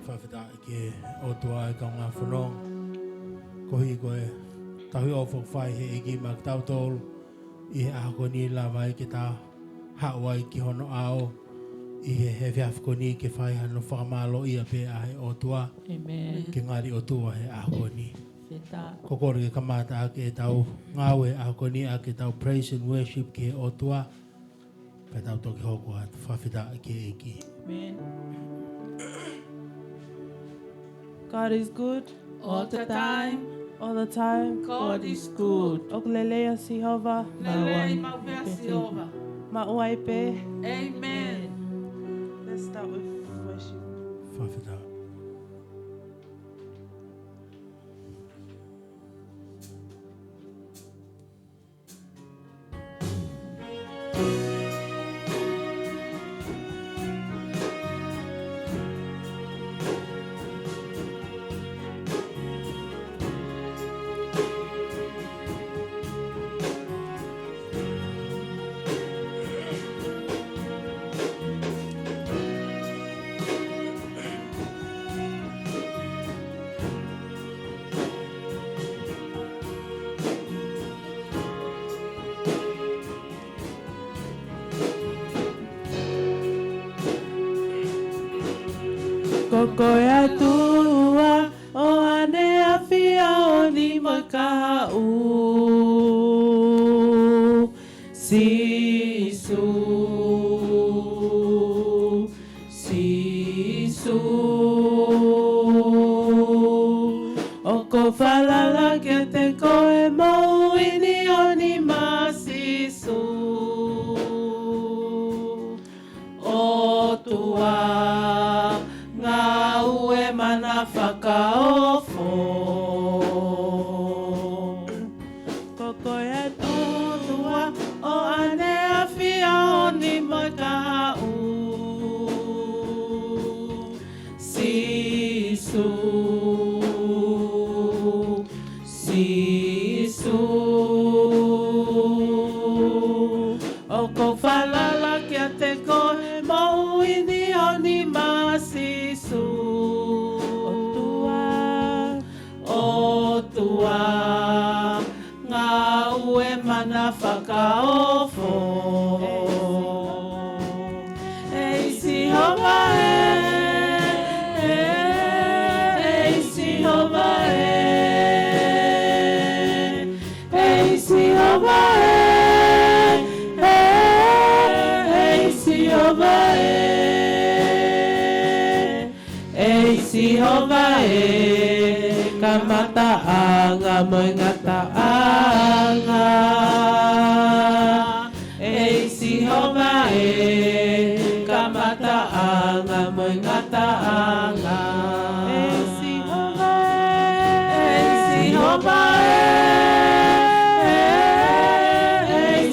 Whawheta ke o tua e kaunga whanong. Kohi koe tahui o whawhai he eki mak tau tolu i he ahako ni lawa i ke tā hawai ki hono ao i he whiafko ni ke whai hano whakamalo i a pe a he o tua. Amen. Ke ngari o tua he ahako ni. Feta. Kokoro ke kamata ake e tau ngawe ahako ni ake tau praise and worship ke o tua. Pe tau toki hoko hatu whawheta ke eki. Amen. God is good All the time, all the time. God is good. Oglelea Sihova, Lelei maupea Sihova. Mauaipe. Amen. Let's start with worship. Whawheta. Kokoya tua o ane afia o ni makau Sisu Sisu O ko falala ke te koe mau ini o ni ma Sisu O tua Ngau e mana whakaofo Koko e tūtua o ane a whia o ni makau Sisu Sisu O ko whalala kia te koe mau ini o ni Sisu O tua Ngau e mana whakaofo Ei Sihova Ei Sihova Ei Sihova Ei Sihova Ei Sihova Kamata anga mengata anga Ei Sihova Kamata anga mengata anga Ei Sihova Ei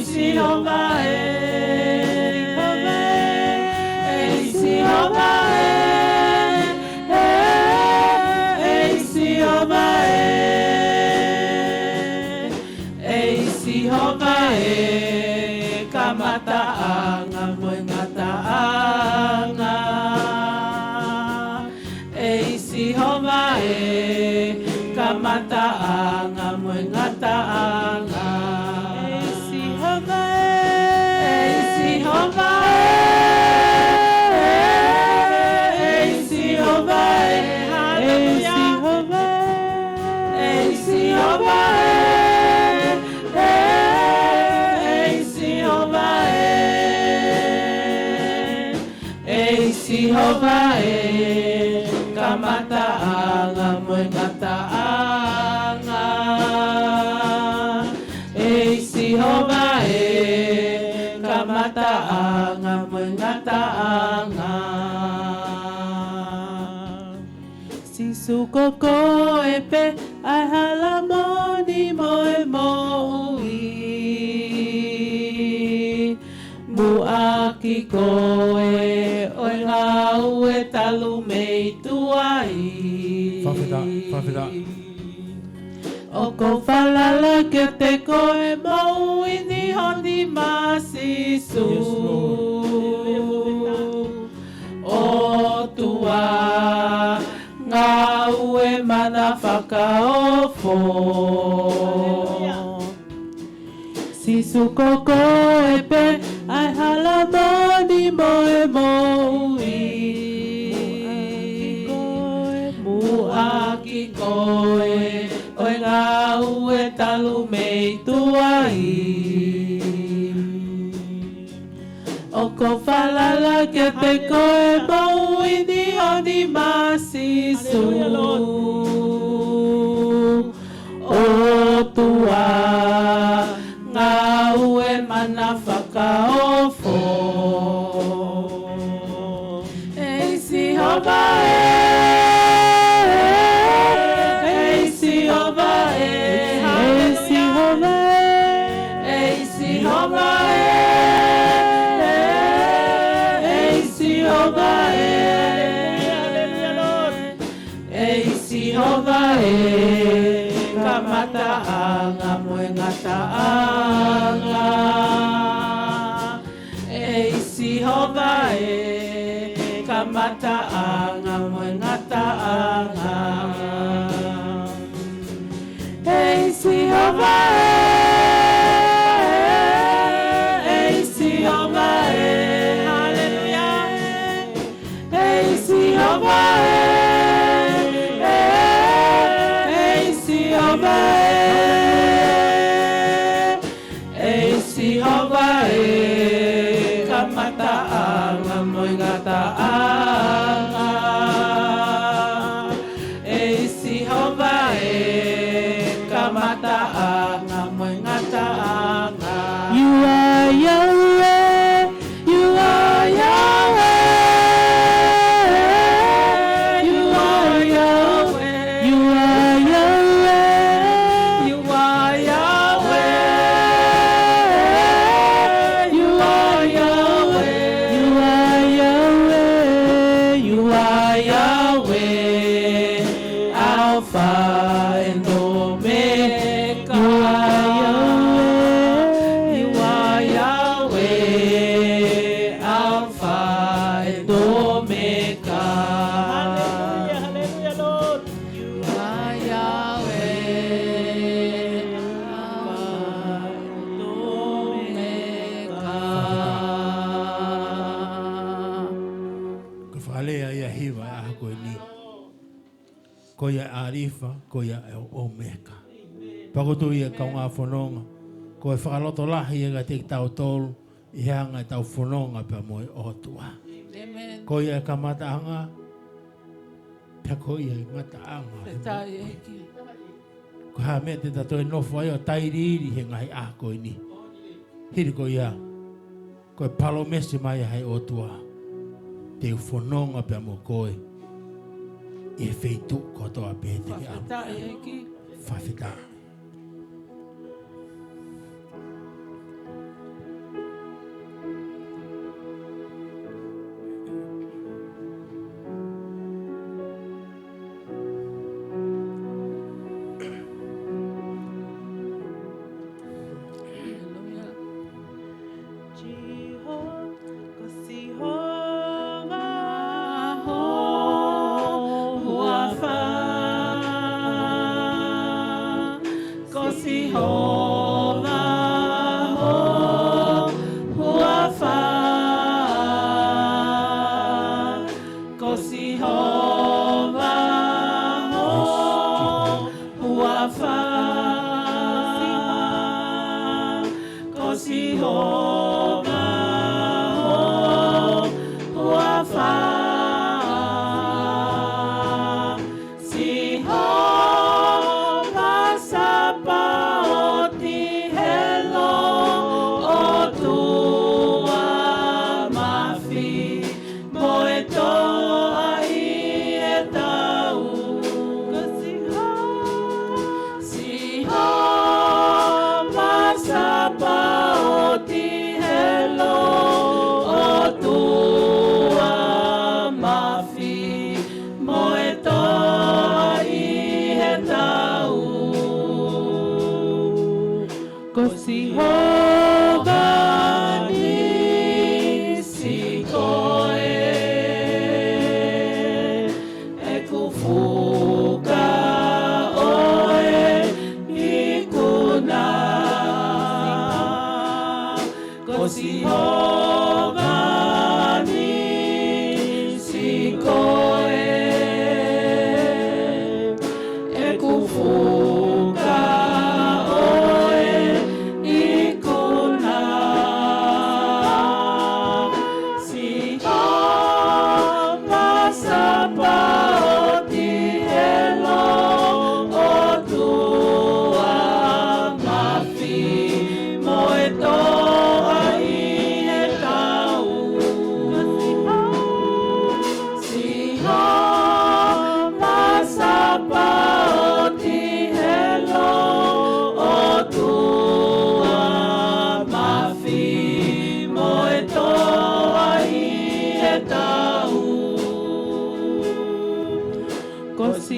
Sihova Ei Sihova Ei Sihova Kamata anga mengata anga Ei Sihova Kamata anga mengata anga Ei Sihova Ei Sihova Ei Sihova Ei Sihova Ei Sihova Sihova kamata anga mengata anga Ei Sihova kamata anga mengata kamataanga. Sisukoko epe ai halamoni moe moui. Muaki koe oi ngā ue talu mei tuai. Whawhira. O ko whalala ke te koe moui ni honi masisu. O tua ngā ue mana whakaofo. Sisu koko epe ai halamoni moe moui. Muaki koe oi ngā ue talu mei tuai. O ko whalala ke te koe moui ni honi masisu. O tua ngā ue mana whakaofo. Eisi hova eisi hova eisi hova eisi hova eisi hova eisi hova kamataanga moe ngataanga. Eisi hova kamataanga moe ngataanga. Eisi hova eisi hova hallelujah. Eisi hova eisi hova eisi hova kamataanga moe ngataanga. Eisi hova kamataanga moe ngataanga. You are Yahweh, you are Yahweh, you are Yahweh, you are Yahweh, you are Yahweh, you are Yahweh, you are Yahweh, you are Yahweh, Alpha and Omega. You are Yahweh, you are Yahweh, Alpha and Omega. Hallelujah, hallelujah, Lord. You are Yahweh, Alpha and Omega. Ka whalea ia hiwa e aha koe ni. Ko ia arifa, ko ia e omeka. Pakotu ia kau ngā whanonga. Ko e whakaloto lahi e ga te tau tolu. I hanga e tau whanonga pa moe otua. Amen. Ko ia e ka mataanga. Pia ko ia e mataanga. Te tai eki. Ko ha mea te tato e nofo ai o tairiri he ngai a koe ni. Hiri ko ia. Ko e palo mesi mai hai otua. Te whanonga pa mo koe. E feitu kotoa pēte ki au. Te tai eki. Whawhita. Hallelujah. Jehovah,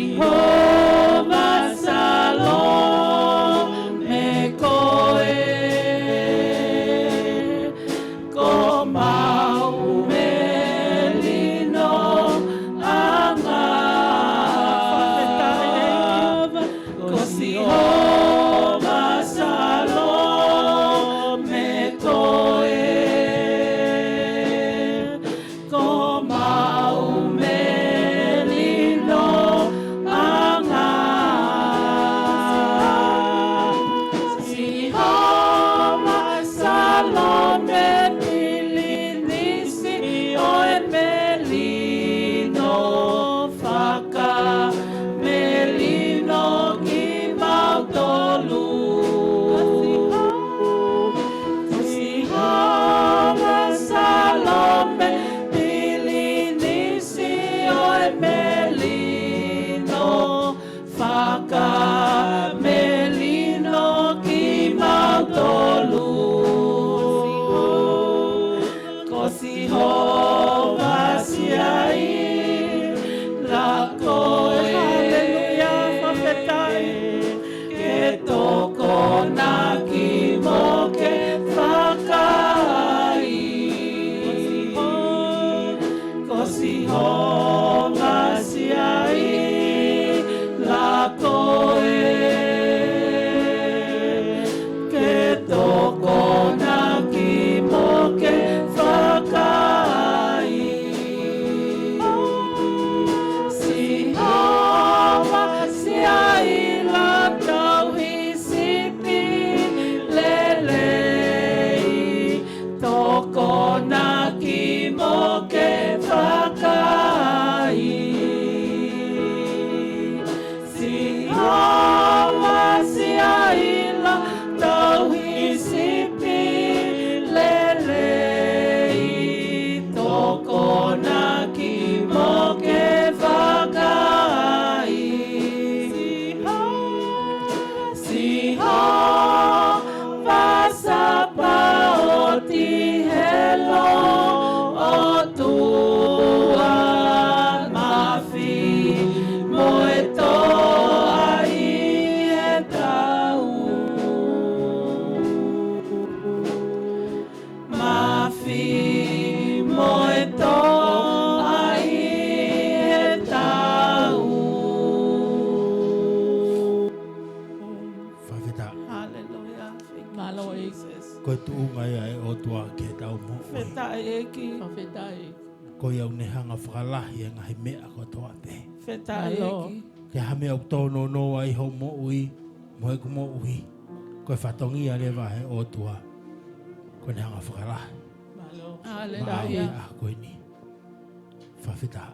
Jehovah Salom me koe ko mau melino anga ko Jehovah Salom me koe ko mau melino anga Jehovah Salom me pilinisi oe melino faka melino ki mau tolu Jehovah Salom me pilinisi oe melino faka melino ki mau tolu ko Jehovah siai la koe haleluya mafetai ke toko na ki mo ke fakai ko Jehovah siai la koe ke toko na ki mo ke fakai Jehovah siai la tau hisipi lelei toko na ki mo ke fakai Jehovah siai la tau hisipi lelei toko na ki mo ke fakai Jehovah sapaoti helo o Tuhan mafi moeto ai e tau mafi moeto ai e tau Whawheta, Hallelujah. Thank you, Malo e. Jesus. koe tuungai ai o tua ke tau mo. Fetai eki. Whawhetai. Koe au ne hanga whakalahi e ngahi mea ko toa te. Fetai Malo. eki. Ke hame au tono no ai ho mo ui, mo e ku mo ui. Koe whatongi a lewa he o tua. Koe ne hanga whakalahi. Malo. Maawe Hallelujah. a koe ni. Whawheta.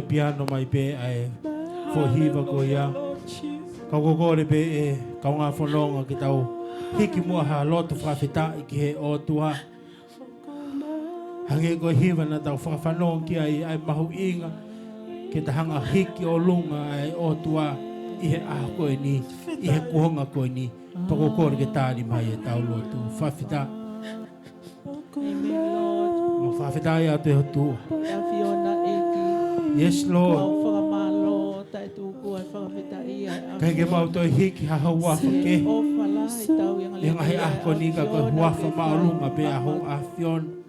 Piano mai pe ai fo hiva ko ia ka go le pe e ka nga fononga ki tau hiki mo ha lotu whawhita i ki he o tua hange ko hiva na tau whawhanong ki ai mahu inga ki ta hanga hiki o lunga ai o tua i he aha koe ni i he kuhonga koe ni toko kore ke tāri mai e tau lotu whawhita mo whawhita ia te hotu Yes, Lord. Kaya ke mau toi hiki ha wafa ke. Yang ai ako ni ka ko wafa maulunga pe aho afion.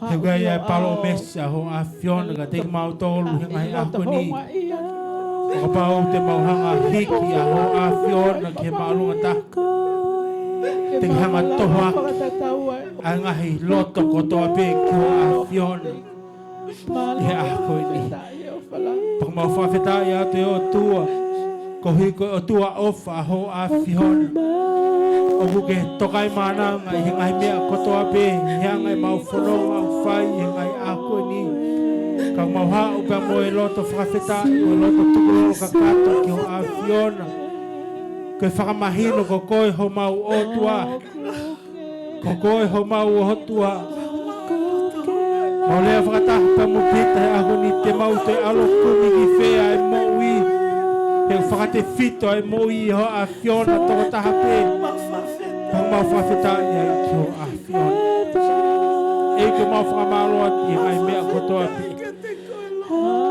Kaya ya palo mes aho afion ka te mau tolu yang ai ako ni. Ka pau te mau hanga hiki aho afion ke maulunga ta. Te hanga toha. Ang ai loto ko to pe ko afion. Ia ako ini. Pagmau whawhita ia te o tua. Ko hiko o tua ofa ho a whihon. O buke tokai mananga i ngai mea kotoa pe. Ia ngai mau whanonga au whai i ngai ako ini. Ka mau ha upa mo e loto whawhita i o loto tukuloro ka kato ki ho a whihona. Koe whakamahino ko koe ho mau o tua. Ko koe ho mau o tua. Oleh whakatahta mo pita he ako ni te mau te alo kumi ki whea e moui. He whakate fito e moui ho a Fiona toko taha pe. Pang mau whawheta ia i ki ho a Fiona. E ke mau whakamaloa ki ngai mea kotoa pe.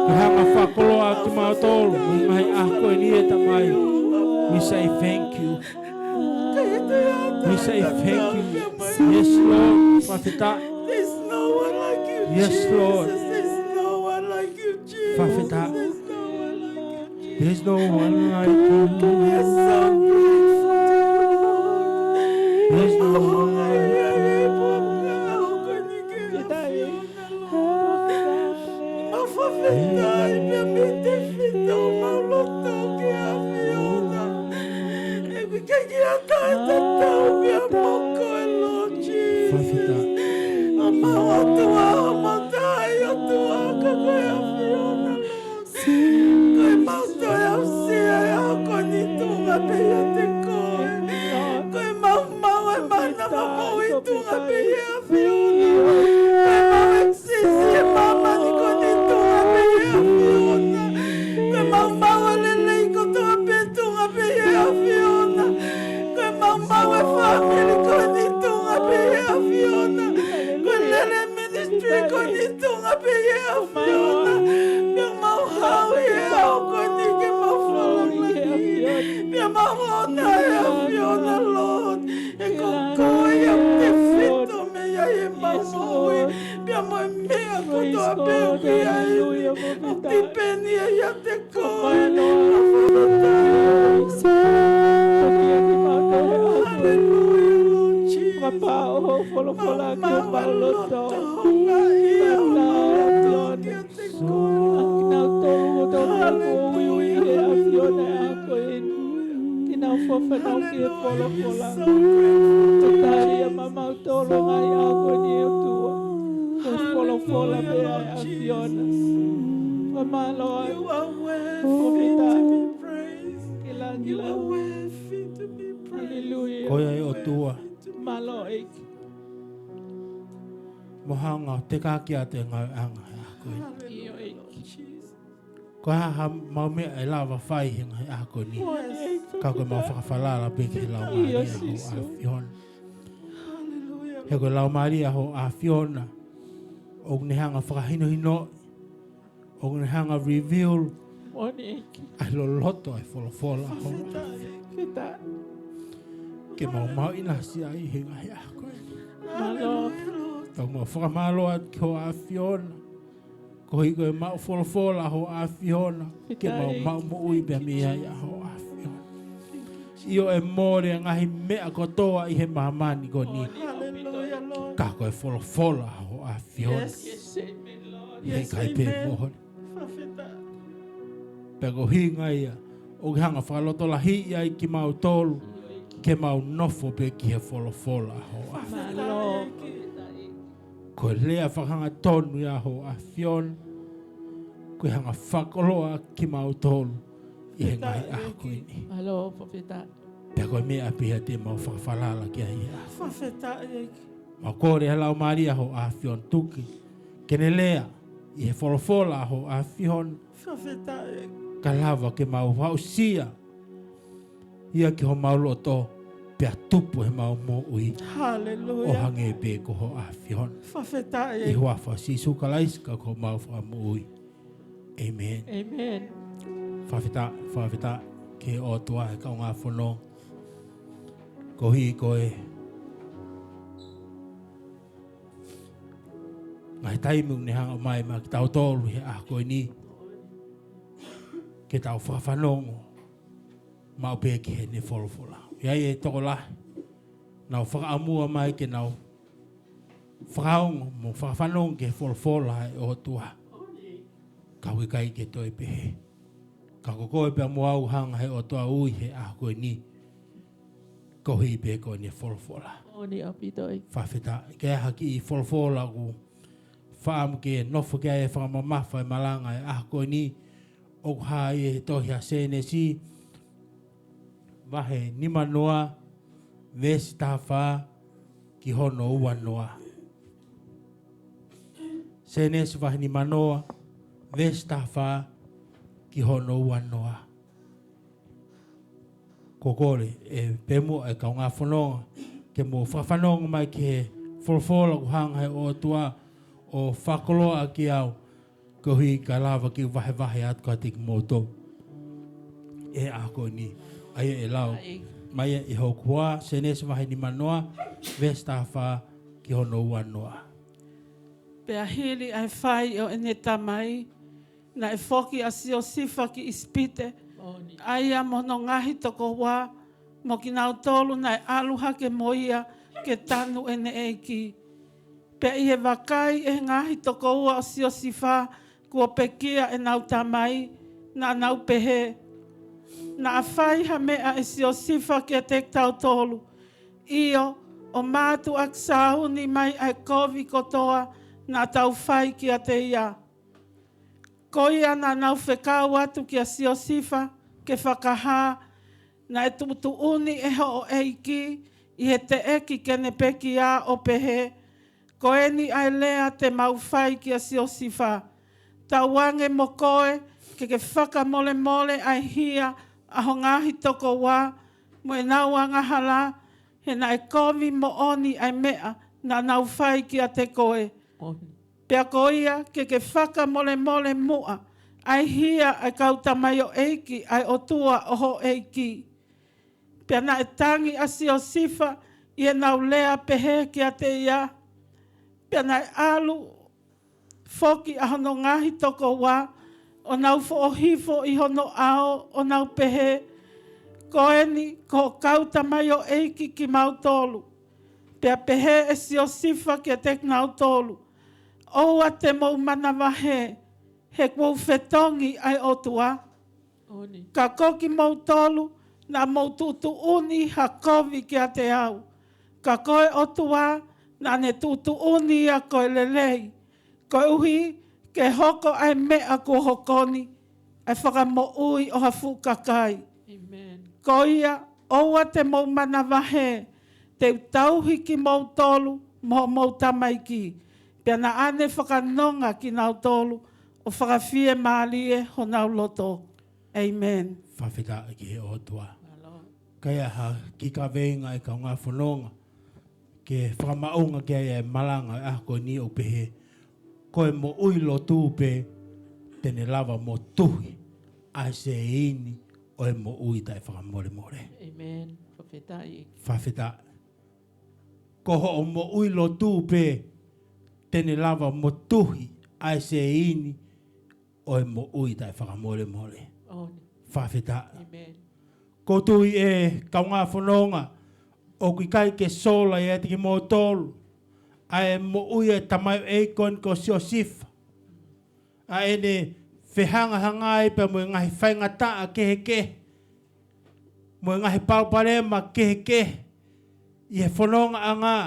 Ke hanga whakoloa ki mau tolu. I ngai ako e ni e tamai. We say thank you. We say thank you. Yes, Lord. Whawheta. There's no one like you, Yes, Jesus. Lord. There's no one like you, Jesus. Whawheta. There's no one like you, Jesus. There's no one like you. We are so grateful to you, Lord. There's no one like you. Folofola que o Lotu. Folofola bea Fiona. My Lord, you are worthy to be praised. You are worthy to be praised. Hallelujah. Koia e o tua. My Lord. Mohanga te kākia te ngau anga e a koe. Hallelujah. Ko ha mau mea e lawa whai hinga e a koe ni. Ka koe mau whakawhalala peke lau Maria ho a Fiona. He koe lau Maria ho a Fiona. O ne hanga whakahino hino. O ne hanga reveal. Ai lo loto ai Folofola ho a Fiona. Ke mau ina si ai hinga e a koe. Hallelujah. Tau mau whakamaloa ki ho a Fiona. Ko hi koe mau Folofola ho a Fiona. Ke mau mo ui bea mea ia ho a Fiona. Io e more ngahi mea kotoa i he mahamani ko ni. Ka koe Folofola ho a Fiona. He kai pe mohon. Pego hinga ia. O ki hanga whakaloto la hi ia i ki mau tolu. Ke mau nofo pe ki he Folofola ho a Fiona. Ko lea whakanga tonu ia ho a Fiona. Ko hanga whakoloa ki mau tolu. I he ngai a koe ni. Alo, Fafeta. Pea koe mea pia te mau whakawhalala ki a ia. Fafeta. Mau kore halau Maria ho a Fiona tuki. Kene lea. I he Folofola ho a Fiona. Fafeta. Ka lava ke mau hausia. Ia ki ho mau loto. Pea tupu he mau mo ui. Hallelujah. O hange pe ko ho a Fiona. Fafeta. I huafa si sukalaiska ko mau whakamu ui. Amen. Amen. Whawhita, ke o tua e kau ngā whono. Ko hi koe. Ngai taimu ne hanga mai ma ki tau tolu he a koe ni. Ke tau whawhanongo. Mau pe ki he ne Folofola. Iai e toko lahi. Nau whakaamua mai ke nau whakaongo mo whawhanongo ke Folofola e o tua. Kaui kai ke toi pehe. Ka koe pe mo au hanga he o toa ui he a koe ni. Ko hi pe koe ni Folofola. Oni apitoi. Whawhita. Ke haki i Folofola ku. Whaam ke nofo ke e whakamamafa e malanga e a koe ni. O ha e tohi a Senesi. Wahe nima noa. Vesi taha wha. Ki hono ua noa. Senesi wahini manoa, vesta wha ki hono wanoa. Kokore, e pemu e kaunga whanonga, ke mo whawhanonga mai ki he Folofola kuhanga he o tua o whakoloa ki au, ko hui ka lawa ki wahe atu ka tiki moto. E ako ni, aia e lau, mai e hokua, Senesi wahini manoa, vesta wha ki hono wanoa. Pea hili ai whai o ene tamai, na e whoki a sio sifa ki ispite, aia mono ngahi toko wā, mo ki nau tolu na e aluha ke moia ke tanu ene eiki. Pea i he wakai e ngahi toko ua o sio sifa, kua pekia e nau tamai, na nau pehe. Na a whai ha mea e sio sifa ke te tau tolu. Io, o mātu ak sāhuni mai ai kovi kotoa, na tau whai ki a te ia. Koia na nau whekau atu ki a sio sifa, ke whakaha, na e tutu uni e ho o eiki, i he te eki ke ne peki a o pehe, ko eni ai lea te mau whai ki a sio sifa. Tau wange mo koe, ke whaka mole mole ai hia, a ho ngahi toko wā, mo e nau anga hala, he na e kovi mo oni ai mea, na nau whai ki a te koe. Pea koia ke whaka mole mole mua, ai hia ai kautamai o eiki, ai o tua o ho eiki. Pea na e tangi a sio sifa, i e nau lea pehe ki a te ia. Pea na e alu, foki a hono ngahi toko wā, o nau fo o hifo i hono ao, o nau pehe. Ko eni, ko kautamai o eiki ki mautolu. Pea pehe e sio sifa ki a te nautolu. Oua te mau mana wahe, he kua whetongi ai otua. Ka koki mau tolu, na mau tutu uni ha kovi ki a te au. Ka koe otua, na ne tutu uni a koe lelei. Koe uhi, ke hoko ai mea kua hokoni, ai whakamo ui o hafu kakai. Koia, oua te mau mana wahe, te tauhi ki mau tolu, mau tamaiki. Pea na ane whakanonga ki nau tolu, o whakawhie maalie ho nau loto. Amen. Whawhita ki he otua. Kaya ha ki Kaveinga e ka ngā whanonga, ke whakamaunga ki e malanga e ako ni o pehe, koe mo ui Lotu pe, tene lava motuhi, ai Seini, o e mo ui tai whakamore more. Amen. Whawhita. Koho o mo ui Lotu pe, tene lava motuhi, ai Seini, o e mo ui tai whakamore more. Whawhita. Amen. Ko tui e kaunga whanonga, o ki kai ke sola e ati ki mō tolu, a e mo ui e tamai e kon ko sio sifa. A e ne whehanga hangai pa mo ngahi whaingata a kehe. Mo ngahi pauparema kehe. I he whanonga a ngā.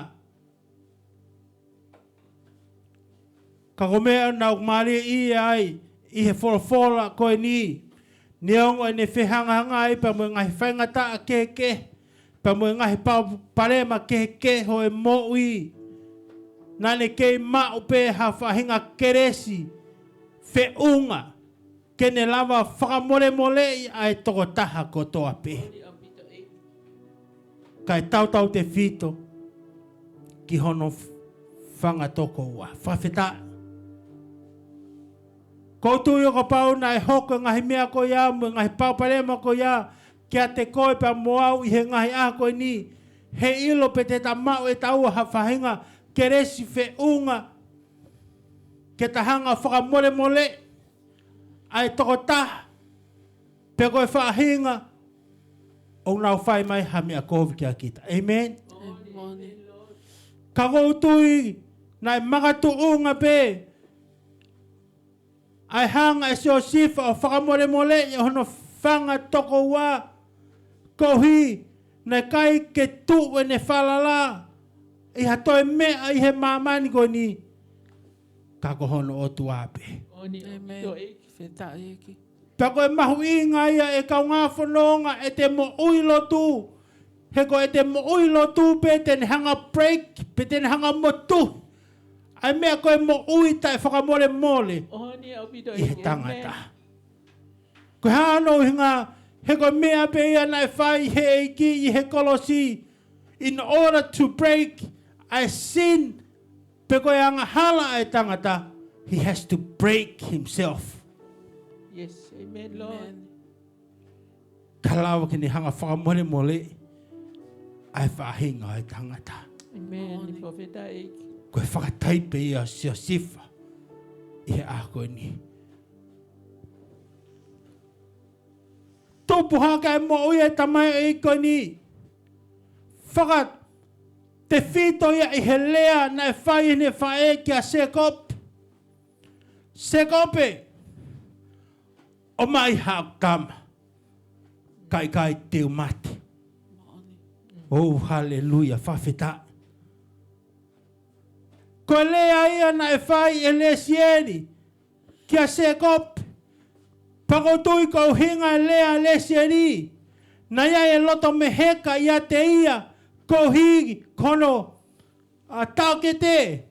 Ka komea nau maria i ai, i he Folofola koe ni. Neongo e ne whehanga hangai pa mo ngahi whaingata a kehe. Pa mo ngahi pauparema kehe ho e mo ui. Nane kei mao pe ha whahinga keresi, whiunga, kene lava whakamore mole ai toko taha kotoa pe. Kai tau te whito, ki hono whanga toko ua. Whawhita. Koutu i o pau na e hoko ngahi mea ko ia, mo ngahi pauparema ko ia, kia te koe pa moau i he ngahi a koe ni, he ilo pe te tamau e taua ha whahinga, keresi whiunga, ke tahanga whakamore mole, ai toko taha, pe koe whahinga, o nau whai mai hami a kovi kia kita. Amen? Ka koutui, nai magatu unga pe, ai hanga e seo sifa o whakamore mole, i hono whanga toko wā, kohi, nai kai ke tu e ne whalala, i hatoe mea i he mamani ko ni ka kohono o tuape. Pako e mahu inga ia e kau ngā whanonga e te mo ui Lotu. He ko e te mo ui Lotu pe tene hanga break, pe tene hanga motu. Ai mea koe mo uita e whakamole mole. Oni au pito I he eki. tangata. Koe hano hinga, he koe mea pe ia nai whai he eiki i he kolosi. In order to break a sin, pe koe anga hala e tangata, he has to break himself. Yes, amen, Lord. Kalawa ki ni hanga whakamole mole, ai whahinga e tangata. Amen, ni profeta eki. Koe whakataipe ia sia sifa, i he ako ni. Tōpu haka e mo ui e tamai e koe ni. Whakat te whito ia i he lea na e whai ne whae kia sekop. Sekope. O mai hao kama. Kai kai teo mate. Oh, hallelujah, whawheta. Ko lea ia na e whai e le sieni. Kia sekop. Pakotui ko hinga lea le sieni. Na ia e loto me heka ia te ia. Ko higi kono tau ke te.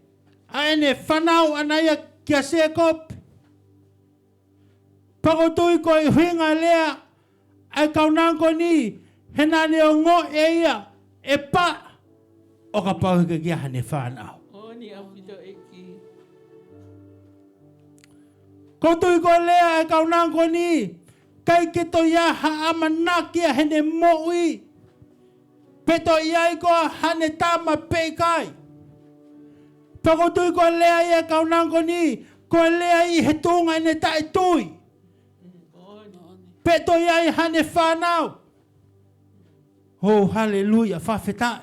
A ene whanau ana ia kia sekop. Pakotui ko hinga lea. Ai kaunango ni. Hena ne o ngo e ia. E pa. O ka pauhika kia hane whanau. Oni au pito eki. Kotui ko lea e kaunango ni. Kai ke to ia ha amanakia hene mo'i. Peto ia i koa hane tama peikai. Pakotui ko lea ia kaunango ni. Ko lea i he tunga ene tae tui. Peto ia i hane whanau. Oh, hallelujah, whawhetai.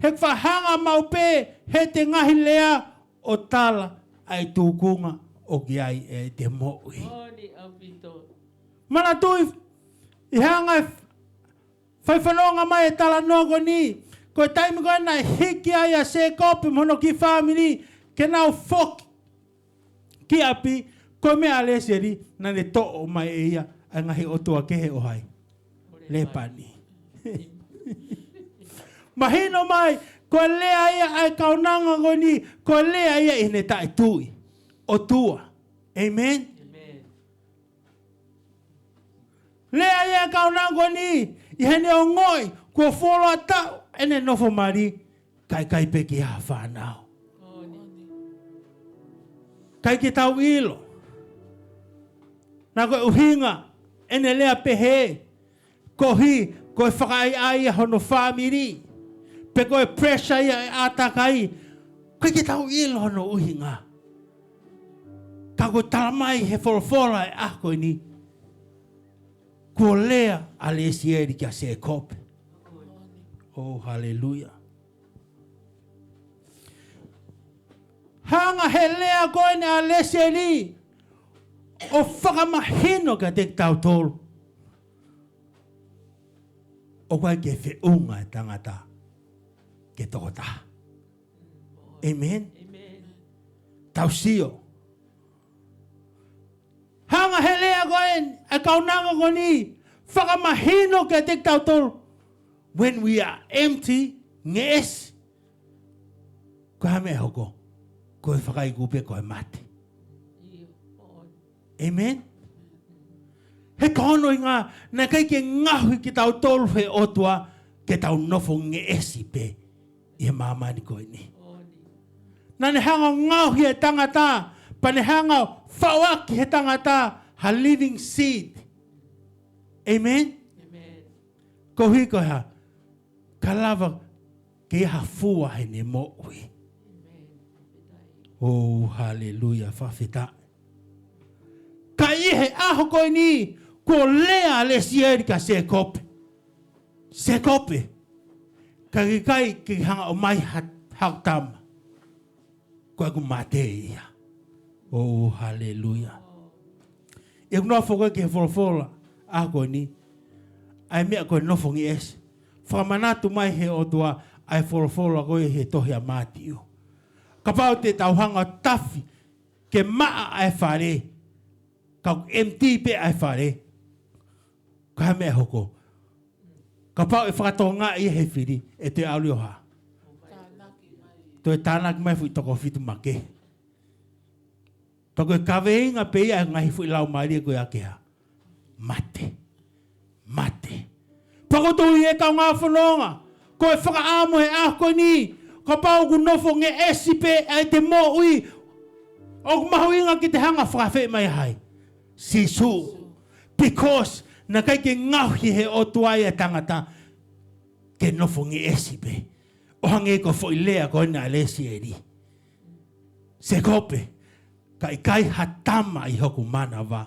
He whahanga maupe he te ngahi lea o tala ai tūkunga o ki ai e te mo'i. Oni au pito. Mana tui, i hanga whaiwhanonga mai e tala nogo ni. Ko e taimi koe nai hiki ai a se kopi mono ki whamiri ke nau whoki. Ki api, ko mea leseri na ne to'o mai e ia a ngahi otua kehe o hai. Lepani. Mahino mai, ko lea ia ai kaunanga ko ni, ko lea ia i ne tae tui. O tua. Amen. Lea ia kaunanga ni, i hene o ngoi, ko wholo atau, ene nofo mari, kai peki ha whanau. Kai ki tau ilo. Nā koe uhinga, ene lea pehe, ko hi, ko e whakai ai hono whamiri, pe ko e pressure ia e atakai, kai ki tau ilo hono uhinga. Ka koe talamai he Folofola e ako ni, ko lea a le sieri kia se kope. Oh, hallelujah. Hanga he lea koe ne a le sieri, o whakamahino ka te tau tolu. O koe ke whiunga e tangata ke tokota. Amen. Tau sio. Hanga he lea koe a kaunanga ko ni, whakamahino ke te tau tolu. When we are empty, nges, koe hame hoko, koe whakai kupe koe mate. Amen. He kono i ngā, nā kai ke ngahui ki tau tolu he otua, ke tau nofo nge esi pe, i he mamani koe ni. Nā ne hanga ngauhi he tangata, pa ne hanga whawaki he tangata, ha living seed. Amen. Ko hui koe ha, ka lava ke ha fua he ne mo'ui. Oh, hallelujah, whawhita. Ka ihe aho koe ni, ko lea le sieri ka se kope. Se kope. Ka ki kai ki hanga o mai hau tama. Koe ku mate ia. Oh, hallelujah. E kunoa whokoe ki he Folofola, aho koe ni, ai mea koe nofo ngi esi. Whamanatu mai he otua, ai Folofola koe he tohi a mātiu. Ka pau te tauhanga tafi, ke maa ai whare, ka MT pe ai whare, ka mea hoko. Ka pau e whakatonga i he whiri, e te aulio ha. Toi tānak mai fui toko fitu make. Toko Kaveinga pea ngai fui lau maria koe akea. Mate. Mate. Pako tō i e kau ngā whanonga. Koe whakaamo he ako ni. Ka pau ku nofo nge esipe ai te mo ui. O ku mahu inga ki te hanga whakawhi mai hai. Sisu. Because na kai ke ngauhi he o tuai e tangata. Ke nofo nge esipe. O hange ko fo i lea ko ina lesi e ri. Se kope. Kai hatama i hoku mana wa.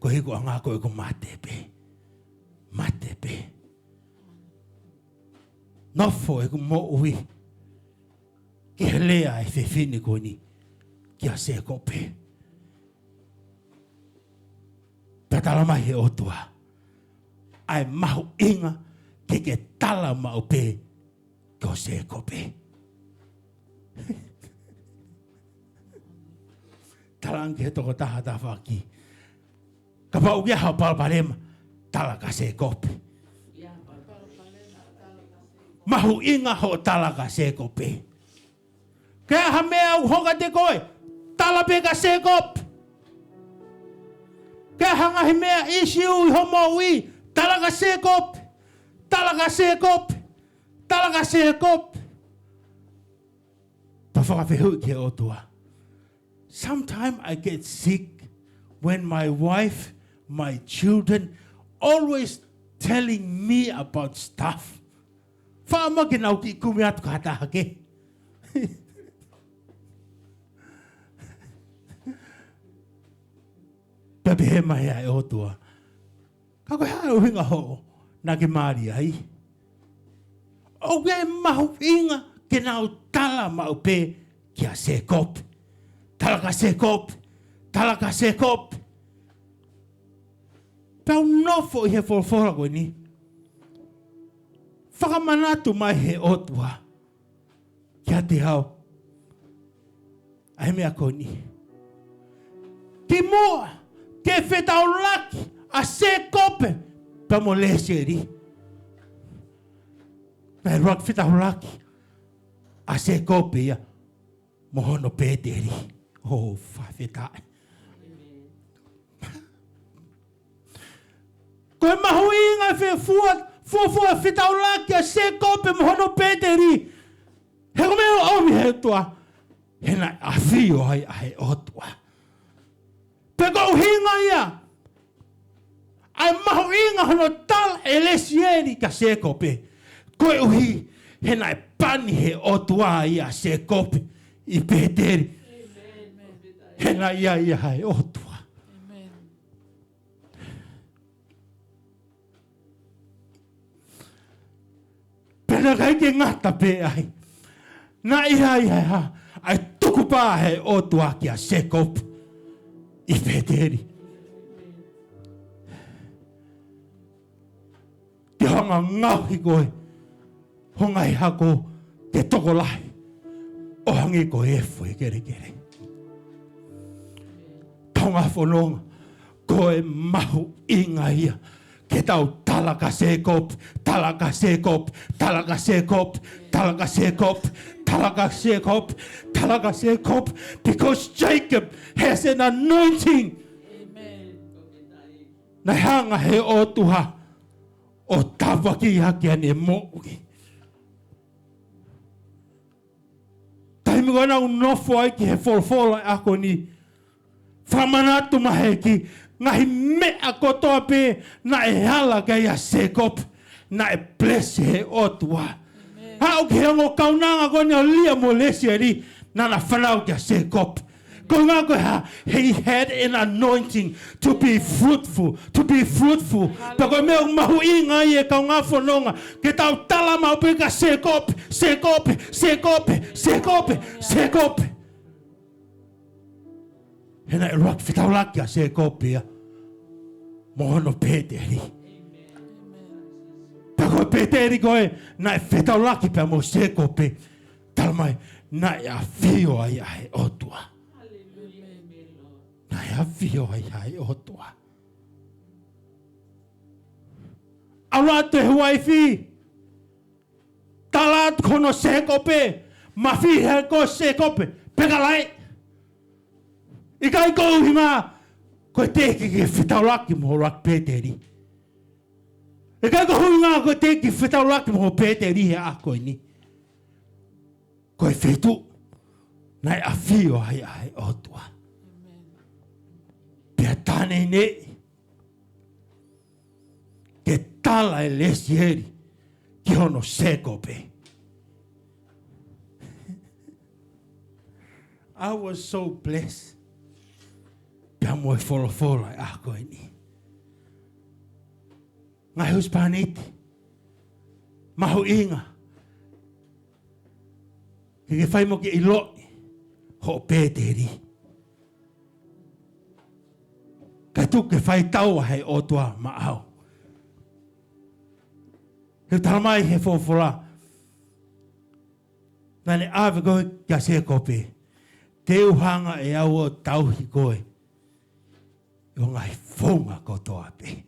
Ko hiko anga ko e ko mate pe. Mate pe. Nofo e ko mo ui. Ki he lea e whiwhini ko ni. Kia se kope. Petala mai he otua. Ai mahu inga ke tala mau pe. Ko se kope. Talangi he toko taha tawhaki. Ka pau kia hao palparema. Tala ka se kope. Mahu inga ho tala ka se kope. Kaya ha mea u honga te koe. Tala pe ka se kope. Kaya hanga he mea isi ui homo ui. Tala ka se kope. Tala ka se kope. Tala ka se kope. Pa whakawhihui ke otua. Sometimes I get sick when my wife, my children, always telling me about stuff. Whaama ke nau ki kumi atu ka hataha ke. Pepe he mai ai otua. Ka koe hae uhinga ho na ke maari ai. O kia e mahu inga ke nau tala mau pe kia se kope. Talaka se kope. Talaka se kope. Pau nofo i he Folofola koe ni. Whakamanatu mai he otua. Kia te hau. Ai mea koe ni. Ki mua. Ke whetau laki. A se kope. Pau mo lese ri. Nai ruak whetau laki. A se kope ia. Mohono pete ri. Oh, whawhetai. Koe mahu inga fua whetau laki a se kope mohono peteri. He ko mea omi he tua. He nai a whio ai a he otua. Peko uhinga ia. Ai mahu inga hono tal e lesieri ka se kope. Koe uhi he nai pani he otua ia se kope i peteri. He nai ia he otua. Pena kai ke ngata pe ai. Na ia ha. Ai tuku pā he otua kia se kope. I peteri. Te honga ngauhi koe. Honga i hako te toko lahi. O hangi koe e fwe kere kere. Tonga whanonga. Koe mahu inga ia. Ke tau talaka se kope, talaka se kope, talaka se kope, talaka se kope, talaka se kope, talaka se kope, because Jacob has an anointing. Amen. Na hanga he otuha o tawaki haki ane mo'uki. Taimi koe nau nofo ai ki he Folofola ako ni whamanatu mahe ki ngahi mea kotoa pe na e hala kai a se kope na e blesse he otua. Hau ki hango kaunanga koe ni o lia mo lesi eri na na whanau ki a se kope. Ko ngā koe ha, he had an anointing to be fruitful, to be fruitful. Pa koe mea mahu inga i e kau ngā whanonga ke tau tala mau pe ka se kope, se kope, se kope, se kope, se kope. Hena e roak whetau laki a se kope ia. Mohono peteri. Pa koe peteri koe, na e whetau laki pa mo se kope. Tala mai, na e a whio ai a he otua. Na e a whio ai a he otua. Aura te huai whi. Tala atu kono se kope. Mafiha ko se kope. Pekalai. Ikai ko hinga. Ko teki ke fitaulaki mo rak peteri. Ikai ko hinga ko teki fitaulaki mo peteri he ako ni. Ko fetu. Nai afio hai otua. Pia tane ne. Ke tala lesieri. Ki hono sekope. I was so blessed. Pia moe folofola ako ni. Ngai huspaniti. Mahu inga. Ke fai mo ke ilo. Ho peteri. Ka tu ke fai tau hei o tua maau. He taramai he fofola. Nane ave koe kia se kope. Te uhanga e au o tauhi koe. I o ngai fonga kotoa pe.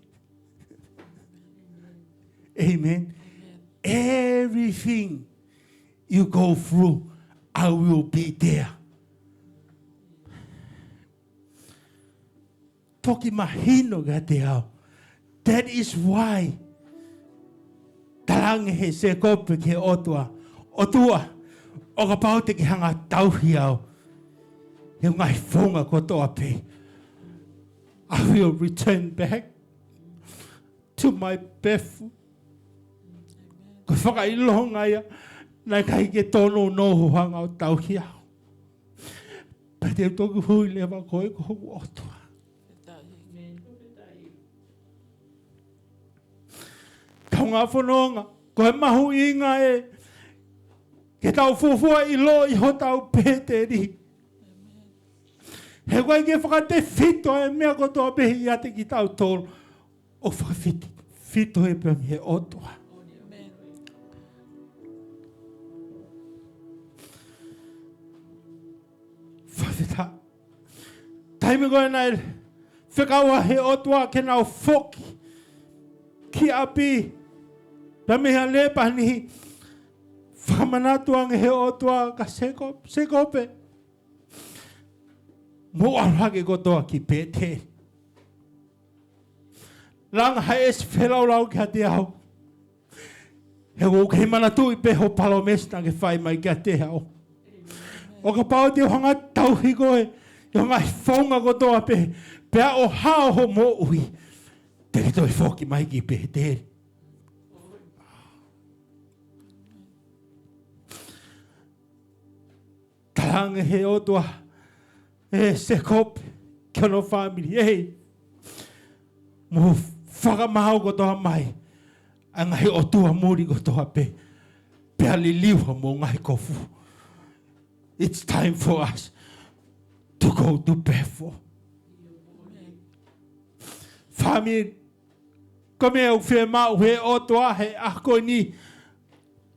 Amen. Everything you go through, I will be there. Toki mahino ga te au. That is why talange he se kope ke otua. Otua. O ka pau te ki hanga tauhi au. He ngai fonga kotoa pe. I will return back to my befu. Ko whakailonga ia. Nai kai ke tono noho hanga o tauhi au. Pa te toki hui lewa koe ko otua. Kau ngā whanonga, ko he mahu inga e, ke tau fufua I lo I ho tau pēteri. He koe ke whakate whito e mea kotoa pehi ate ki tau tōru, o whakawhiti, whito e pēmi he otua. Whawhita. Taime koe nai, whikaua he otua ke nau whoki, ki api, pa meha lepa ni whamanatuanga he otua ka sekope. Mo arhake kotoa ki pete. Langa hai esi whelaulau kia te au. He ko ke manatu I peho palomesta ke whai mai kia te au. O ka pao te hanga tauhi koe. I ngai whaunga kotoa pe. Pea o hao ho mo ui. Te ki toi whoki mai ki pete. Talange he otua. E se kope. Kia no family. E. Mo whakamahau kotoa mai. A ngai otua muri kotoa pe. Pea li liwa mo ngai kofu. It's time for us to go to Bethel. Family. Kome au whea mau he otua he ako ni.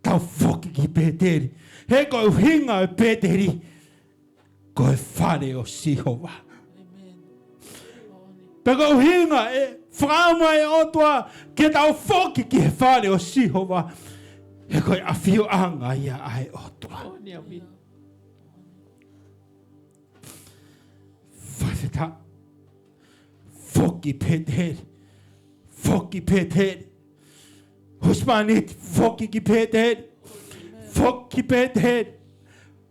Tau whoki ki pēteri. He koe hinga o pēteri. Koe whare o Sihova. Pe koe hinga e whakama e otua. Ke tau whoki ki he whare o Sihova. He koe awhio anga ia ai otua. Whawhita. Whoki pēteri. Whoki pēteri. Husmanit, whoki ki pēteri. Whoki pēteri.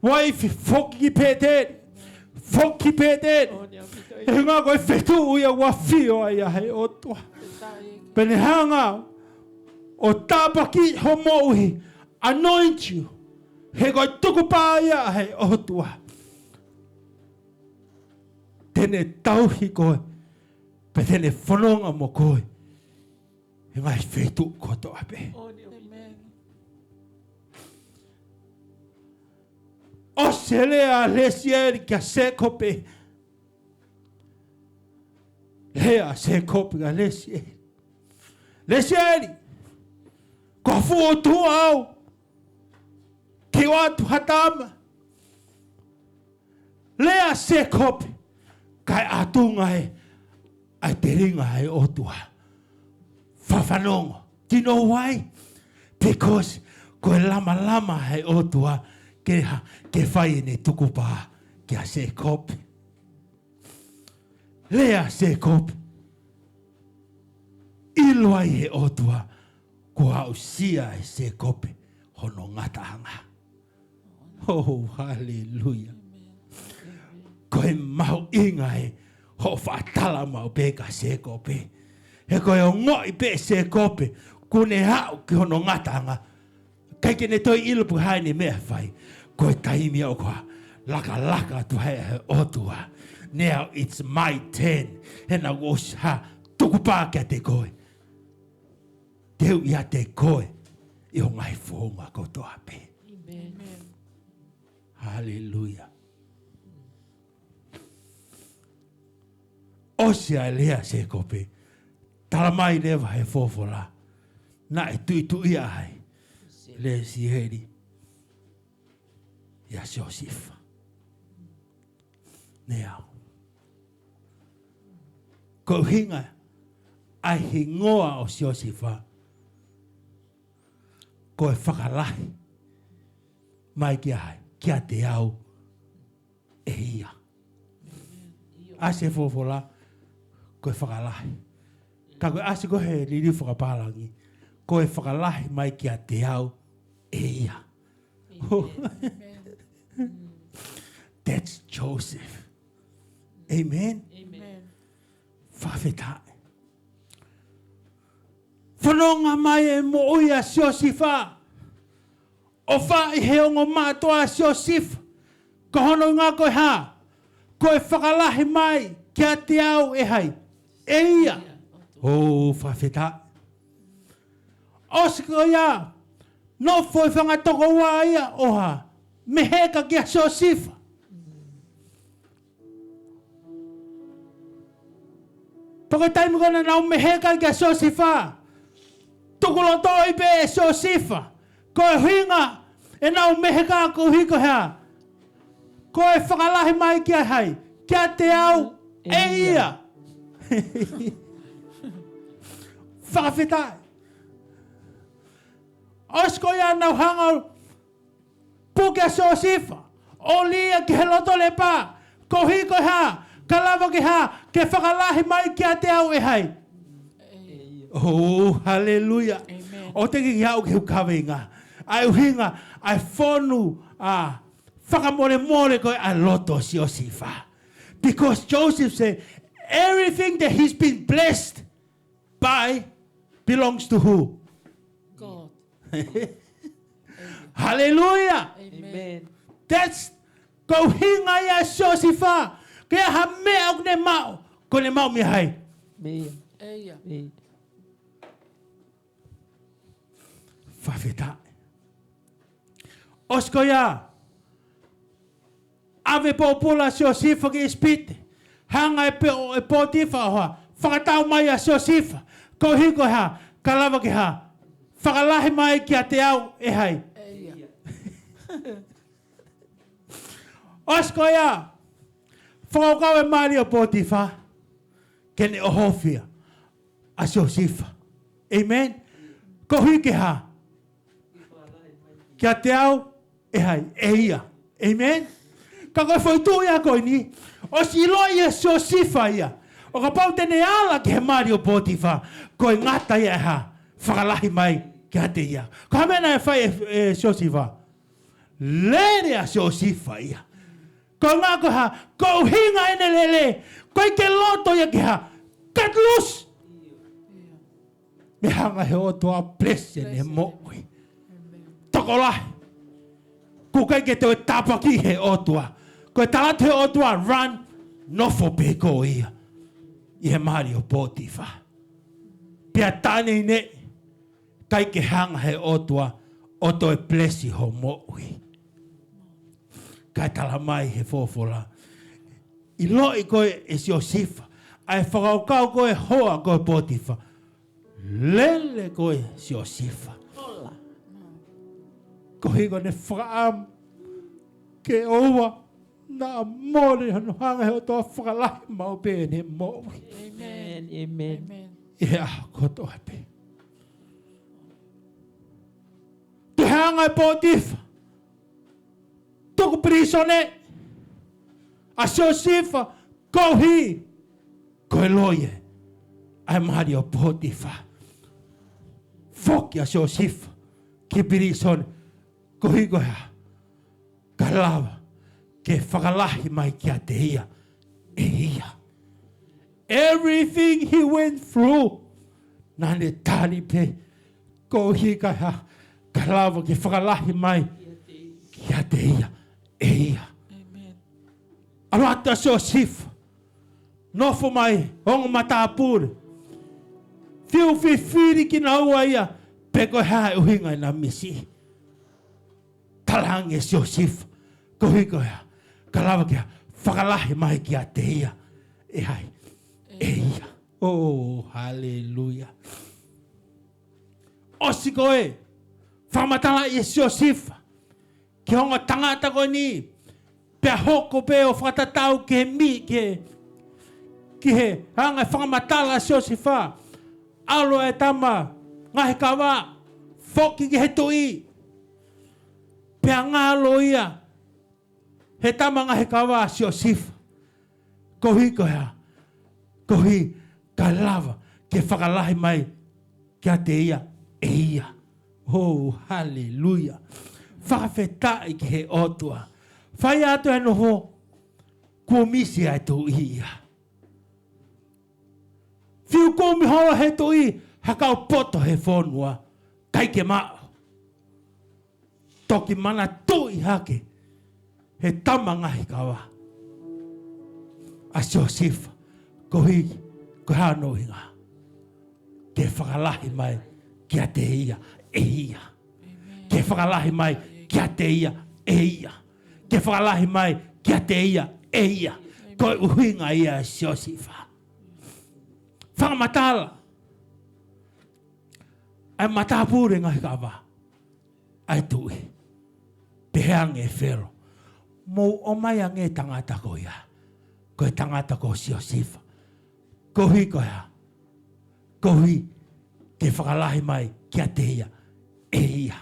Wife, whoki ki pēteri. Whoki pēteri. E ngā koe whetu uia wawhio ai hei otua. Pene hanga o tāpaki ho mouhi. Anoint you. He koe tuku pāia hei otua. Tene tauhi koe. Pe tene whanonga mo koe. He ngai whetu koto ape. O se lea lesieri kia se kope. Lea se kope ka lesieri. Lesieri. Ko fu o tu au. Ki watu hatama. Lea se kope. Kai atunga he. Ai te ringa he otua. Whawhanonga. Do you know why? Because Koe lama hei otua ke whai ne tukupā kia se kopi. Lea se kopi. Iloai he otua kua au sia e se kopi hono ngatanga. Oh, hallelujah. Koe mau inga he ho whaatala mau peka se kopi. He koe o ngoi pe se kopi kune hau ki hono ngatanga. Kai ke ne toi ilupu hai ni mea whai. Koe taimi au koa laka tu hei otua. Now it's my turn. Hena wos ha tukupā kia te koe. Teu ia te koe i o ngai whonga kotoa pe. Amen. Hallelujah. Osia lea se kope. Tala mai lewa he Folofola. Na e tui ia hai. Le si heri. Ia Joseph. Now. Ko hinga. Ai hingoa o Josepha. Ko e whakalahi. Mai kia hai. Kia te au. E ia. Ase Folofola. Ko e whakalahi. Ka koe ase ko he riri whakapalangi. Ko e whakalahi mai kia te au. E ia. That's Joseph. Amen. Whawhetai. Whanonga mai e mo oia Josepha. O wha i he ongo mātoa Joseph. Ko hono ngā koe hā. Ko e whakalahi mai kia te au e hai. E ia. Oh, whawhetai. Osiko ia. No foi whangatoko wā ia oha. Me heka kia Joseph. Pako taimu kona nau me heka kia Joseph. Tukuloto i be e Joseph. Ko e hinga e nau me heka ko hiko hea. Ko e whakalahi mai kia hai. Kia te au e ia. Whakawhetai. Osko ia nau hanga pukia Joseph. O lia ki he loto le pā. Ko hiko hea. Ka lava ki hea. Ke whakalahi mai kia te au e hai. Oh, hallelujah. Amen. O te ki hau ki hu Kaveinga. Ai uhinga. Ai whonu. Whakamore koe a loto Joseph. Because Joseph said, everything that he's been blessed by belongs to who? God. Hallelujah. Amen. That's ko hinga ia Joseph. Kaya ha mea o ne mau. Ko ne mau mi hai. Me. Eia. Me. Whawhetai. Osko ia. Ave popula Joseph ki spite. Hanga e potifa hoa. Whakatau mai a Joseph. Ko hiko ha. Kalawa ki ha. Whakalahi mai ki a te au e hai. Eia. Osko ia. Whakakau e mari o potifa. Kene ohofia. A Joseph. Amen. Ko hiki ha. Kia te au e hai. E ia. Amen. Ka koe whai tū ia koe ni. O si loi e Joseph ia. O ka pau tene ala ki he mari o potifa. Koe ngata ia ha. Whakalahi mai ki a te ia. Ko hamena e whai e Joseph. Lere a Joseph ia. Ko ngā koe ha. Ko hinga ene lele. Koe ke loto ia ki ha. Cut loose. Me hanga he otoa bless ne mo'ui. Toko lahi. Ko kai ke te o tapaki he otoa. Ko e tāte he otoa run. Nofo peko ia. I he mari o potifa. Pia tāne ne. Kai ke hanga he otoa. Oto e blessi ho mo'ui. Kai tala mai he Folofola. I loi koe e Joseph. Ai whakaukau koe hoa koe potifa. Lele koe Joseph. Ko hiko ne whakaam ke oua na mōre hanu hanga he o toa whakalahi mau pēne mōwi. Amen. Amen. Amen. Ia koto he pē. Te hea hanga Potifa. Tuku prisone. A Josefa kohi. Koe loie. Ai Mario Potifa. Foki a Josefa. Ki prisone. Kohi koha. Kalava. Ke whakalahi mai kia te ia. E ia. Everything he went through. Nane tani pe. Kohi kaha. Kalava ke whakalahi mai. Kia te ia. E ia. Arata Joseph. Nofo mai. Ongo Mataele Pulu. Fiu whiwhiri ki na ua ia. Peko hae uhinga na misi. Talange Joseph. Kohi koha. Kalava kia. Whakalahi mai kia te ia. E hai. E ia. Oh, hallelujah. Osi koe. Whamatala i Joseph. Ki honga tangata koe ni. Pea hoko pe o whakatatau ke mi ke. Ki he hanga whakamatala Josepha. Alo e tama. Ngahe kawa. Foki ki he tui. Pea ngalo ia. He tama ngahe kawa Joseph. Kohi koha. Kohi ka lava. Ke whakalahi mai. Kia te ia. E ia. Oh, hallelujah. Whakawhetai ki he otua. Whai atu e noho. Kua misi ai tu ia. Whiu komi hoa he tu i. Hakau poto he whonua. Kai ke mao. Toki mana tu i hake. He tama ngahi kawa. A Joseph. Kohi. Ko hano hinga. Ke whakalahi mai. Kia te ia. E ia. Ke whakalahi mai. Kia te ia. E ia. Ke whakalahi mai. Kia te ia. E ia. Koe uhinga ia Josepha. Whakamatala. Ai Mataele Pulu ngai kawa. Ai tui. Peheang e whero. Mou o mai ange tangata ko ia. Koe tangata ko Josepha. Kohi koea. Kohi. Ke whakalahi mai. Kia te ia. E ia.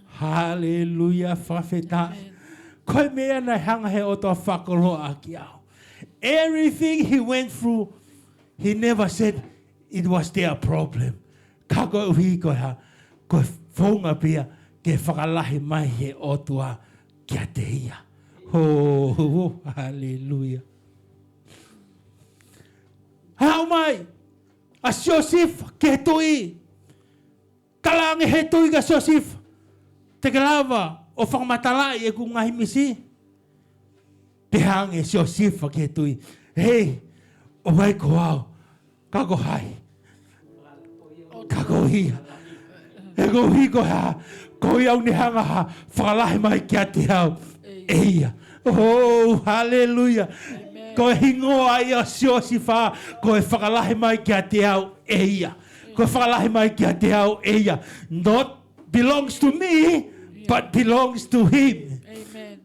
Hallelujah. Whawheta. Koe mea nei hanga he otoa whakaloa ki au. Everything he went through, he never said it was their problem. Ka koe uhi koe ha. Koe whaunga pia. Ke whakalahi mai he otoa. Kia te ia. Oh, hallelujah. Hau mai. A Joseph ke tui. Kalange he tui ka Joseph. Te kalava o whakamatala e ku ngahi misi. Pehange Joseph ke tui. Hei, o mai ko au. Kako hai. Kako hia. E ko hi ko ha. Ko iau ni hanga ha. Whakalahi mai kia te au. Eia. Oh, hallelujah. Ko hingoa ia Josepha. Ko e whakalahi mai kia te au. Eia. Ko whakalahi mai kia te au. Eia. Not belongs to me, but belongs to him. Amen.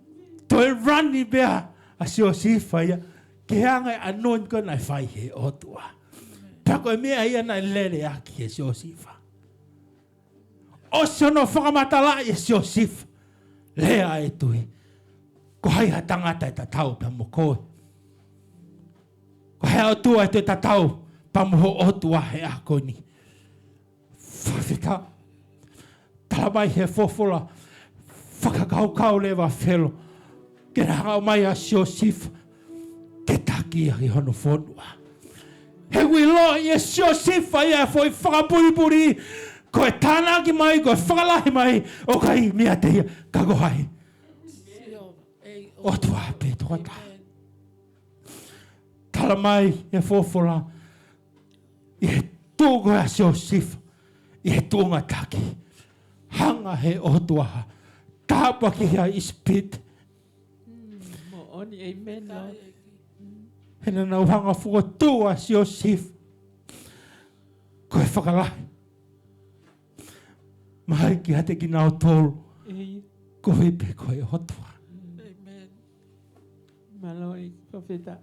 To e rani bea a Josepha ia. Ke hanga anon ko nai whai he otua. Pako e mea ia nai lere aki e Josepha. Oso no whakamatala e Josepha. Lea e tui. Ko hai ha tangata e tatau pa mo koe. Ko hai otua e te tatau pa mo otua he ako ni. Whawhita. Talamai he Folofola. Whakakaukau lewa whelo. Ke ranga mai a Joseph. Ke taki a ki hono whonua. He wilo i e Joseph ai a foi whakapuripuri. Ko e tānaki mai, ko e whakalahi mai. O kai mea te ia. Kako hai. O tua pe toata. Tala mai e Folofola. I he tūko a Joseph. I he tūnga taki. Hanga he o tua. Tāpa ki hea ispit. Mo oni, amen, Lord. Hena nau hanga fuko tū a Joseph. Ko e whakalahi. Mai ki hate ki nao tōru. Ko hipe ko e hotua. Maloi, profeta.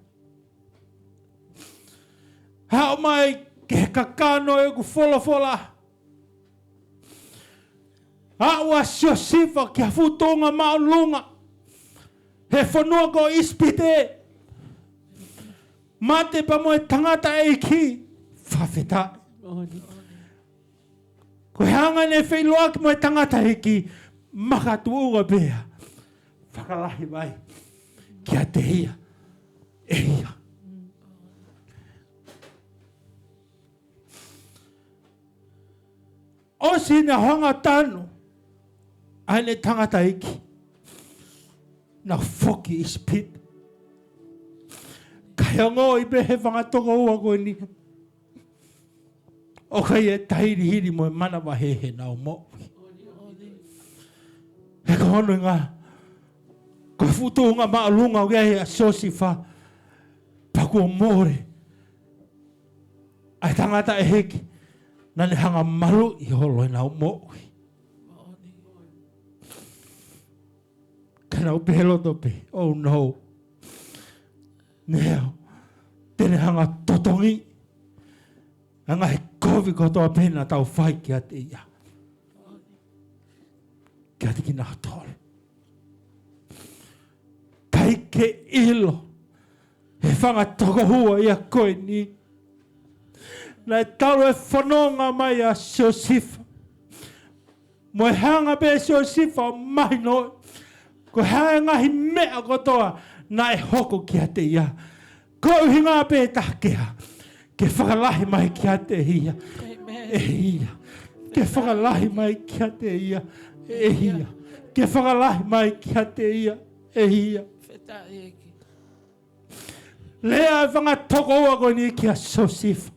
Hao mai ke kakano e ku Folofola. Awa Josifa kia futonga maulunga. He whanua ko ispite. Mate pa mo e tangata eiki. Whawheta. Ko hanga ne whailoa ki mo e tangata eiki. Makatuunga bea. Whakalahi mai. Kia te hia. E hia. O sina honga tano. Aine tangata eiki. Na foki ispit. Kaya ngō i behe whangatoko ua koe ni. O kai e tahiri hiri mo e mana wahehe na o mo. He ka hono ngā. Koe futu ngā maalunga o gea a Josifa. Paku o more. Ai tangata e heki. Nane hanga malu i holo na o mo. Kana upe he loto pe. Oh no. Neo. Tene hanga totongi. Anga he kovi kotoa pena tau whai kia te ia. Kia te ki nā tōre. Kai ke ilo. He whanga toko hua ia koe ni. Nai tau e whanonga mai a Josifa. Mo e hanga pe Josifa mai noi. Ko hae ngahi mea kotoa na e hoko kia te ia. Ko uhinga pe takea. Ke whakalahi mai kia te ia. E ia. Ke whakalahi mai kia te ia. E ia. Ke whakalahi mai kia te ia. E ia. Lea e whanga toko ua koe ni kia Josifa.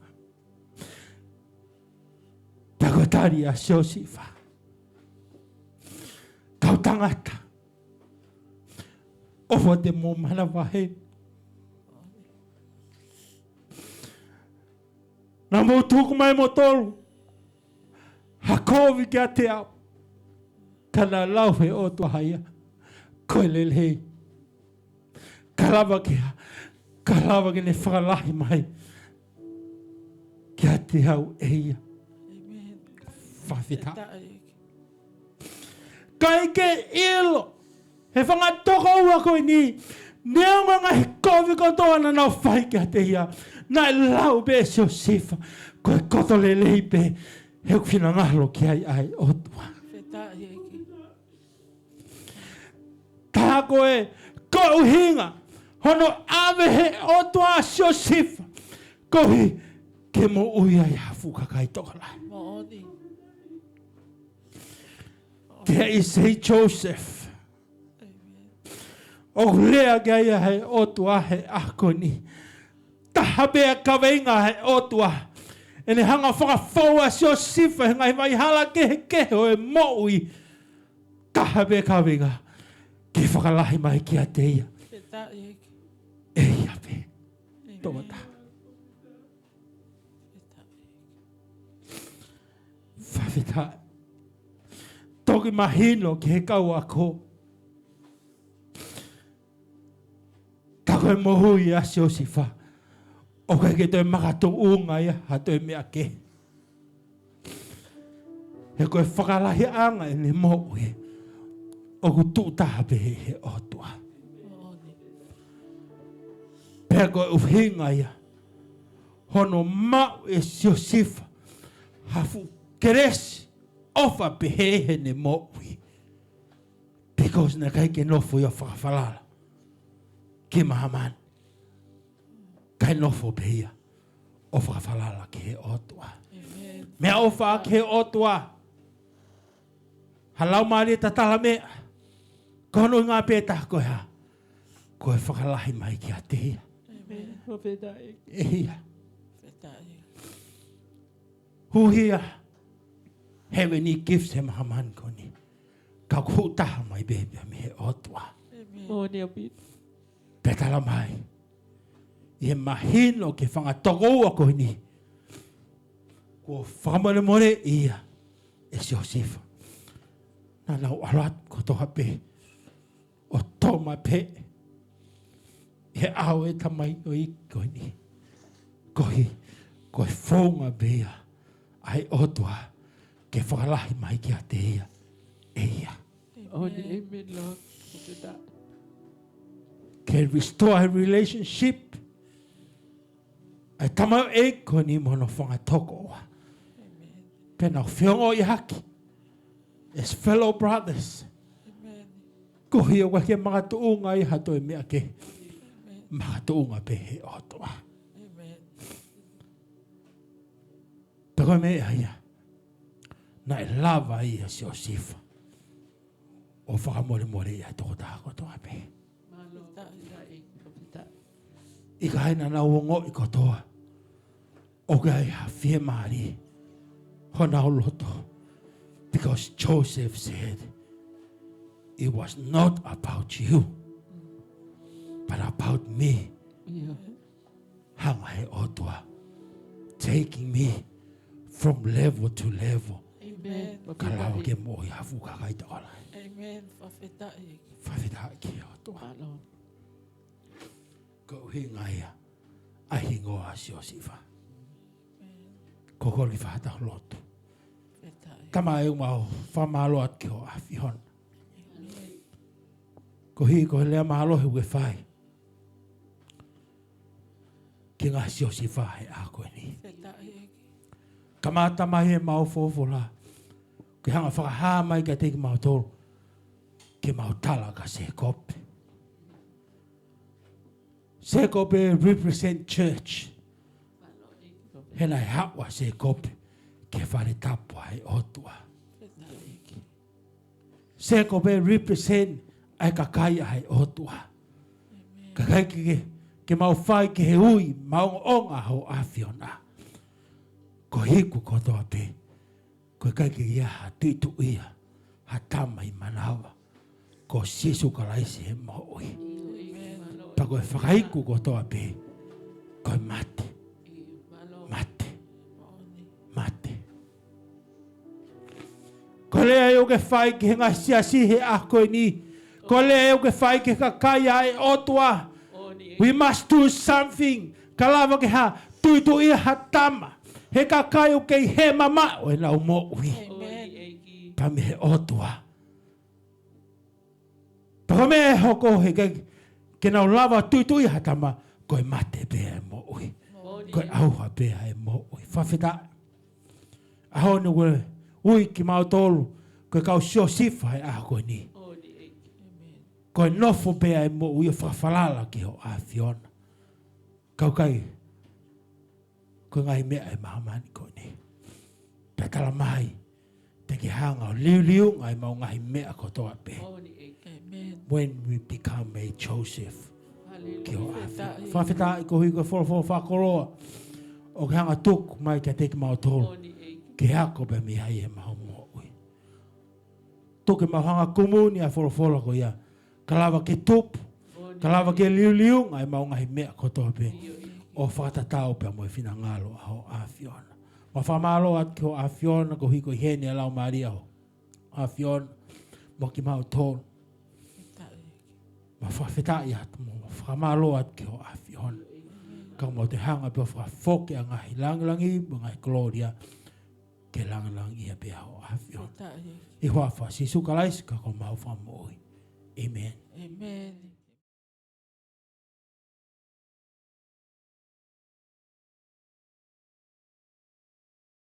Takotari a Josifa. Kau tangata. Ofa te mō mana wahe. Nā mō tūku mai mō tolu. Hakovi kia te au. Kana lauhe o tua haia. Koe lelhei. Kalawa kia. Kalawa ki ne whakalahi mai. Kia te au eia. Whawhita. Kai ke ilo. He whangatoko ua koe ni. Neonga ngahi kovi kotoa na nau whai kia te ia. Nai lau be Josifa. Koe koto le lei pe. Heu whina ngahalo ki ai otua. Tā koe ko uhinga. Hono awehe otua Josifa. Kohi ke mo uia i hafu kakai toka lai. There is a Joseph. O lea gaya hei otua he ako ni. Taha bea Kaveinga hei otua. E ne hanga whakawhaua Josifa he ngai mai hala kehe o e moui. Taha bea Kaveinga. Ke whakalahi mai ki a te ia. E ia pe. Tomata. Whawhita. Toki mahino ki he kau ako. Tako e mohui a Josifa. O kai ke toi makatung unga ia. Ha toi mea ke. He koe whakalahi anga e ne mohui. O ku tūtaha pe he otua. Pea koe uhinga ia. Hono mau e Josifa. Hafu keresi. Ofa pe he ne mohui. Because na kai ke nofu ia whakawhalala. Ki mahaman. Kai nofo pe ia. O whakawhalala ki he otua. Mea ofa ki he otua. Halau maari tatala mea. Kono ngā pētā koe ha. Koe whakalahi mai ki a te ia. E ia. Huhia. Have any gifts he mahaman koni. Ka kutaha mai bebe me he otua. Petala mai. I he mahino ke whangatoko a koe ni. Ko whakamare more ia. E Josifa. Nā nau arat ko toha pe. O toma pe. He au e tamai o i koe ni. Kohi. Koe whonga bea. Ai otua. Ke whakalahi mai ki a te ia. eia. Amen, Lord. Can restore a relationship. Ai tamau e ko ni mono whanga toko. Pena whiongo I haki. As fellow brothers. Ko hia wake mga tuunga I hato e mea ke. Mga tuunga pe he otoa. Pero me aia. Na e lava ia si o sifa. O whakamore ia toko tāko toa pe. I ka haina na uongo I kotoa. O ka ia whie maari. Hona o loto. Because Joseph said, it was not about you, but about me. Hanga he otoa. Taking me from level to level. Amen. Kalawa ke mo I hafu kakaita ola. Amen. Whawhetai. Whawhita ki otoa. Ko hinga ia. Ahingo a si o sifa. Ko kori whahata lotu. Kama e umao whamalo at ki o awhihon. Ko hi ko lea mahalo he ue whai. Ki ngā si o sifa he a koe ni. Kama tamai e mau Folofola. Ki hanga whakaha mai ka teki mau tolu. Ki mau tala ka se kope. Se kope represent church. Hena e hawa se kope. Ke whare tapua e otua. Se kope represent ai kakai ai otua. Kakai ke mau whai ke he ui mau onga ho awhiona. Ko hiku kotoa pe. Ko kai ke ia ha tuitu ia. Ha tama I manawa. Ko sisu kalaisi he mo ui. Pa koe whakaiku kotoa pe. Koe mate. Mate. Mate. Ko lea eu ke whai ke henga siasi he a koe ni. Ko lea eu ke whai ke kakaya e otua. We must do something. Kalawa ke ha tuitu ia ha tama. He kakayo kei he mama o e lau mo ui. Pa me he otua. Pa me he hoko he ke nau lava tuitu ia ha tama. Koe mate pea e mo ui. Koe auha pea e mo ui. Whawhita. Aho ni ui ki mau tolu. Koe kau sio sifa e a koe ni. Koe nofo pea e mo ui o whawhalala ki ho a whiona. Kau kai. Koe ngai mea e mahamani koe ni. Petala mai. Te ki hanga o liu ngai mau ngai mea kotoa pe. When we become a Joseph. Ki ho a whiona. Whawhita I ko hui koe Folofola whakoroa. O ke hanga tuku mai kia teki mau tolu. Ke hako pe mi hai e mahu mo ui. Tuke mau hanga kumuni a Folofola ko ia. Kalawa ke tupu. Kalawa ke liu ngai mau ngai mea kotoa pe. O whakatatau pe mo e whina ngalo a ho a whiona. Ma whamalo at ki ho a whiona ko hiko I hene a lau maria ho. A whiona mo ki mau tolu. Ma whawhetai at mo whamalo at ki ho a whiona. Kau mo te hanga pe o whawhoke a ngahi langilangi mo ngai Gloria. Ke langilangi a pe ho a whiona. I hoa wha sisu kalais ka ko mau whamoi. Amen. Amen.